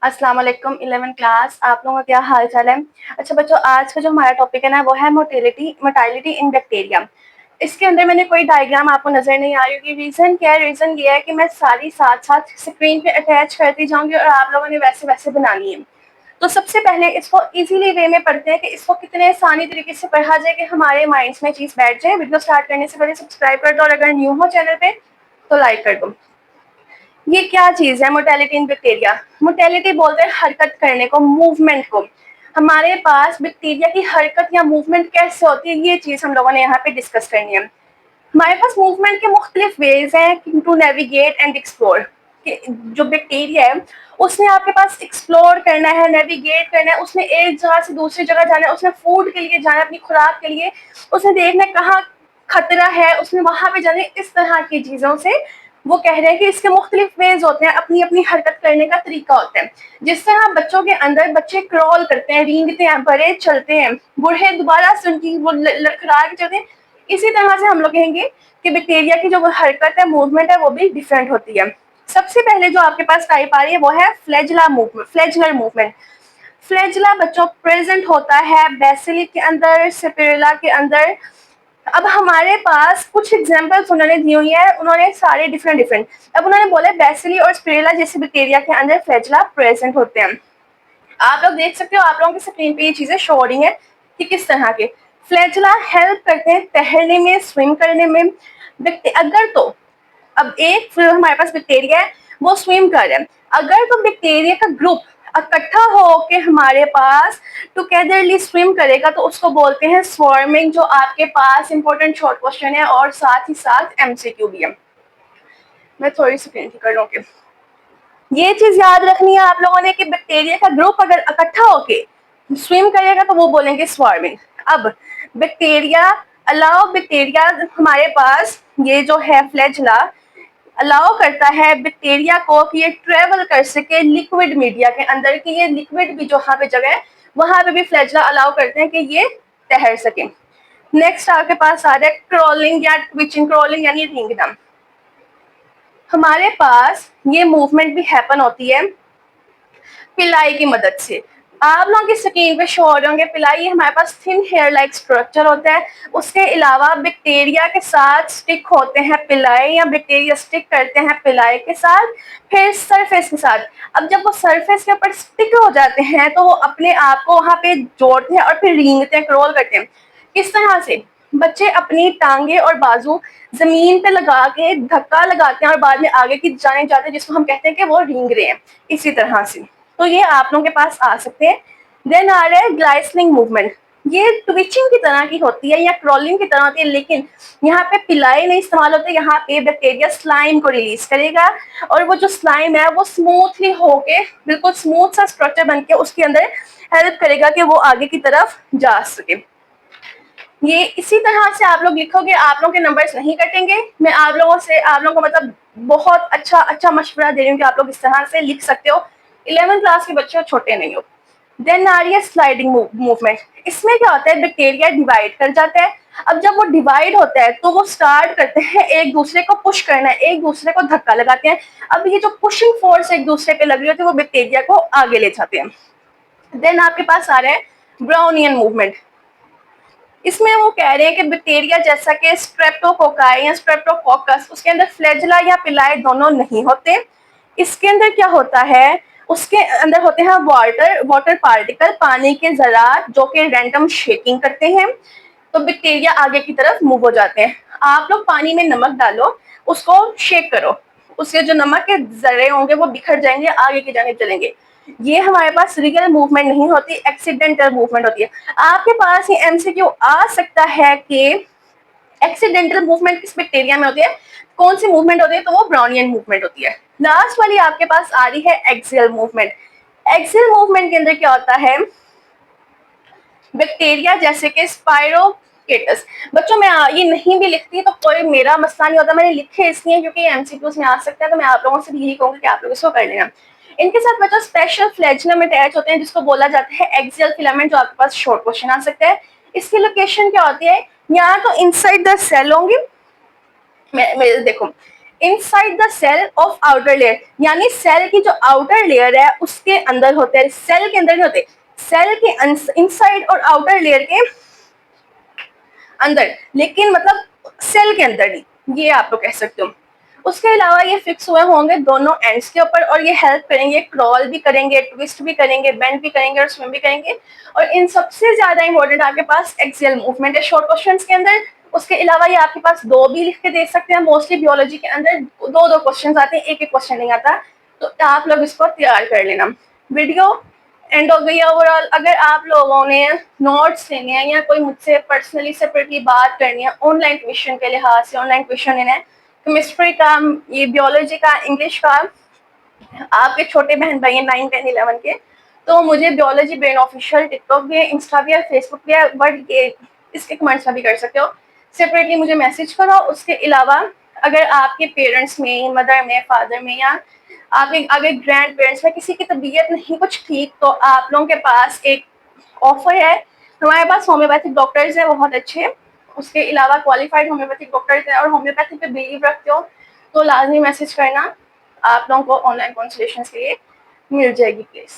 अस्सलाम वालेकुम 11th class, आप लोगों का क्या हाल चाल है। अच्छा बच्चों, आज का जो हमारा टॉपिक है ना वो है मोर्टेलिटी इन बैक्टीरिया। इसके अंदर मैंने कोई डायग्राम आपको नजर नहीं आ रही होगी। रीजन क्या है? रीजन ये है कि मैं सारी साथ साथ स्क्रीन पे अटैच करती जाऊंगी और आप लोगों ने वैसे वैसे बनानी है। तो सबसे पहले इसको इजीली वे में पढ़ते हैं कि इसको कितने आसानी तरीके से पढ़ा जाए कि हमारे माइंड्स में चीज बैठ जाए। वीडियो स्टार्ट करने से पहले सब्सक्राइब कर दो और अगर न्यू हो चैनल पे तो लाइक कर दो। ये क्या चीज है मोर्टेलिटी इन बैक्टीरिया? मोर्टेलिटी बोलते हैं हरकत करने को, मूवमेंट को। हमारे पास बैक्टीरिया की हरकत या मूवमेंट कैसे होती है, ये चीज हम लोगों ने यहाँ पे डिस्कस करनी है। हमारे पास मूवमेंट के मुख्तलिफ वेज हैं टू नेविगेट एंड एक्सप्लोर। जो बैक्टीरिया है उसने आपके पास एक्सप्लोर करना है, नेविगेट करना है, उसने एक जगह से दूसरी जगह जाना है, उसने फूड के लिए जाना है, अपनी खुराक के लिए, उसने देखना है कहाँ खतरा है, उसने वहां पे जाना है। इस तरह की चीजों से वो कह रहे हैं कि इसके मुख्तलिफ वेज होते हैं, अपनी अपनी हरकत करने का तरीका होता है। जिस तरह बच्चों के अंदर बच्चे क्रॉल करते हैं, रेंगते हैं, बड़े चलते हैं, बूढ़े दोबारा से उनकी वो लड़खड़ा के चलते हैं, इसी तरह से हम लोग कहेंगे कि बैक्टीरिया की जो हरकत है, मूवमेंट है, वो भी डिफरेंट होती है। सबसे पहले जो आपके पास टाइप आ रही है वो है फ्लैजुलर मूवमेंट। फ्लैजुला बच्चों प्रेजेंट होता है बेसिली के अंदर, स्पिरुला के अंदर। अब हमारे पास कुछ एग्जांपल्स उन्होंने दी हुई है, उन्होंने सारे डिफरेंट। अब उन्होंने बोले बेसिली और स्पिरुला जैसे बैक्टीरिया के अंदर फ्लैजुला प्रेजेंट होते हैं। आप लोग देख सकते हो, आप लोगों की स्क्रीन पे ये चीजें शो हो रही हैं कि किस तरह के फ्लैजुला हेल्प करते हैं तैरने में, स्विम करने में। अगर तो अब एक हमारे पास बैक्टीरिया है, वो स्विम कर रहा है। अगर तो बैक्टीरिया का ग्रुप इकट्ठा होके हमारे पास टुगेदरली स्विम करेगा तो उसको बोलते हैं स्वॉर्मिंग, जो आपके पास इंपॉर्टेंट शॉर्ट क्वेश्चन है और साथ ही साथ एमसीक्यू भी है। मैं थोड़ी स्क्रीन ठीक कर लूंगी। ये चीज याद रखनी है आप लोगों ने कि बैक्टीरिया का ग्रुप अगर इकट्ठा होके स्विम करेगा तो वो बोलेंगे स्वॉर्मिंग। अब बैक्टीरिया हमारे पास ये जो है फ्लैजुला अलाउ करता है बैक्टीरिया को कि ये ट्रेवल कर सके लिक्विड मीडिया के अंदर, कि ये लिक्विड भी जो वहां पे जगह है वहां पे भी फ्लैजुला अलाउ करते हैं कि ये तैर सके। नेक्स्ट आपके पास आ रहा है क्रॉलिंग या ट्विचिंग। क्रॉलिंग यानी रेंगना। हमारे पास ये मूवमेंट भी हैपन होती है पिलाई की मदद से। आप लोगों की स्क्रीन पे शो हो रहे होंगे पिलाई, हमारे पास थिन हेयर लाइक स्ट्रक्चर होता है। उसके अलावा बैक्टीरिया के साथ स्टिक होते हैं पिलाई, या बैक्टीरिया स्टिक करते हैं पिलाई के साथ, फिर सरफेस के साथ। अब जब वो सरफेस के ऊपर स्टिक हो जाते हैं तो वो अपने आप को वहां पे जोड़ते हैं और फिर रेंगते हैं, क्रॉल करते हैं। किस तरह से? बच्चे अपनी टांगे और बाजू जमीन पे लगा के धक्का लगाते हैं और बाद में आगे की जाने जाते हैं, जिसको हम कहते हैं कि वो रेंग रहे हैं। इसी तरह से तो ये आप लोगों के पास आ सकते हैं। देन आ रहा है ग्लाइसनिंग मूवमेंट। ये ट्विचिंग की तरह की होती है या क्रॉलिंग की तरह होती है, लेकिन यहाँ पे पिलाई नहीं इस्तेमाल होते। यहाँ पे बैक्टीरिया स्लाइम को रिलीज करेगा और वो जो स्लाइम है वो स्मूथली होके बिल्कुल स्मूथ सा स्ट्रक्चर बन के उसके अंदर हेल्प करेगा कि वो आगे की तरफ जा सके। ये इसी तरह से आप लोग लिखोगे, आप लोगों के नंबर्स नहीं कटेंगे। मैं आप लोगों को मतलब बहुत अच्छा मशवरा दे रही हूँ कि आप लोग इस तरह से लिख सकते हो। 11th क्लास के बच्चे हो, छोटे नहीं हो। देन आ रही है स्लाइडिंग मूवमेंट। इसमें क्या होता है, बैक्टीरिया डिवाइड कर जाता है। अब जब वो डिवाइड होता है तो वो स्टार्ट करते हैं एक दूसरे को पुश करना है, एक दूसरे को धक्का लगाते हैं। अब ये जो पुशिंग फोर्स एक दूसरे पे लग रही होती है वो बैक्टीरिया को आगे ले जाते हैं। देन आपके पास आ रहा है ब्राउनियन मूवमेंट। इसमें वो कह रहे हैं कि बैक्टीरिया जैसा कि स्ट्रेप्टोकोकाई या स्ट्रेप्टोकोकस, उसके अंदर फ्लैजुला या पिलाई दोनों नहीं होते। इसके अंदर क्या होता है, उसके अंदर होते हैं वाटर पार्टिकल, पानी के जरात, जो कि रैंडम शेकिंग करते हैं तो बैक्टीरिया आगे की तरफ मूव हो जाते हैं। आप लोग पानी में नमक डालो, उसको शेक करो, उसके जो नमक के जरे होंगे वो बिखर जाएंगे, आगे की जाने चलेंगे। ये हमारे पास रियल मूवमेंट नहीं होती, एक्सीडेंटल मूवमेंट होती है। आपके पास ये एमसीक्यू आ सकता है कि एक्सीडेंटल मूवमेंट किस बैक्टीरिया में होती है, कौन सी मूवमेंट होती है, तो वो ब्राउनियन मूवमेंट होती है। लास्ट वाली आपके पास आ रही है एक्सियल मूवमेंट। एक्सियल मूवमेंट के अंदर क्या होता है, बैक्टीरिया जैसे कि स्पाइरोकेटस। बच्चों मैं ये नहीं भी लिखती तो कोई मेरा मसला नहीं होता, मैंने लिखे इसलिए क्योंकि एमसीक्यूज में आ सकता है, तो मैं आप लोगों से भी यही कहूंगी कि आप लोग इसको कर लेना। इनके साथ बच्चों स्पेशल फ्लैजुलम अटैच होते हैं जिसको बोला जाता है एक्सियल फिलामेंट, जो आपके पास शॉर्ट क्वेश्चन आ सकता है। इसकी लोकेशन क्या होती है, यहाँ तो इनसाइड द सेल होंगे। देखो inside the cell of outer layer, यानी सेल की जो आउटर लेयर है उसके अंदर होते हैं, सेल के अंदर नहीं होते, सेल के इनसाइड और आउटर लेयर के अंदर, लेकिन मतलब सेल के अंदर नहीं, ये आप लोग कह सकते हो। उसके अलावा ये फिक्स हुए होंगे दोनों एंड्स के ऊपर और ये हेल्प करेंगे, क्रॉल भी करेंगे, ट्विस्ट भी करेंगे, बेंड भी करेंगे और स्विम भी करेंगे। और इन सबसे ज्यादा इंपॉर्टेंट आपके पास एक्सियल मूवमेंट है शॉर्ट क्वेश्चन के अंदर। उसके अलावा ये आपके पास दो भी लिख के दे सकते हैं, मोस्टली बियोलॉजी के अंदर दो दो क्वेश्चन आते हैं, एक एक क्वेश्चन नहीं आता, तो आप लोग इसको तैयार कर लेना। वीडियो एंड हो गई ओवरऑल। अगर आप लोगों ने नोट्स लेने हैं या कोई मुझसे पर्सनली सेपरेटली बात करनी है ऑनलाइन ट्यूशन के लिहाज से, ऑनलाइन ट्यूशन लेना है केमिस्ट्री का, ये बियोलॉजी का, इंग्लिश का, आपके छोटे बहन भाई हैं 9, 10, 11 के, तो मुझे बियोलॉजी ब्रेन ऑफिशियल टिकटॉक भी है, इंस्टा भी है, फेसबुक भी है, बट ये इसके कमेंट्स में भी कर सकते हो, सेपरेटली मुझे मैसेज करो। उसके अलावा अगर आपके पेरेंट्स में, मदर में, फादर में या आपके अगर ग्रैंड पेरेंट्स में किसी की तबीयत नहीं कुछ ठीक, तो आप लोगों के पास एक ऑफर है, हमारे पास होम्योपैथिक डॉक्टर्स हैं बहुत अच्छे, उसके अलावा क्वालिफाइड होम्योपैथिक डॉक्टर्स हैं और होम्योपैथी पे बिलीव रखते हो तो लाजमी मैसेज करना, आप लोगों को ऑनलाइन कंसल्टेशन के लिए मिल जाएगी प्लीज।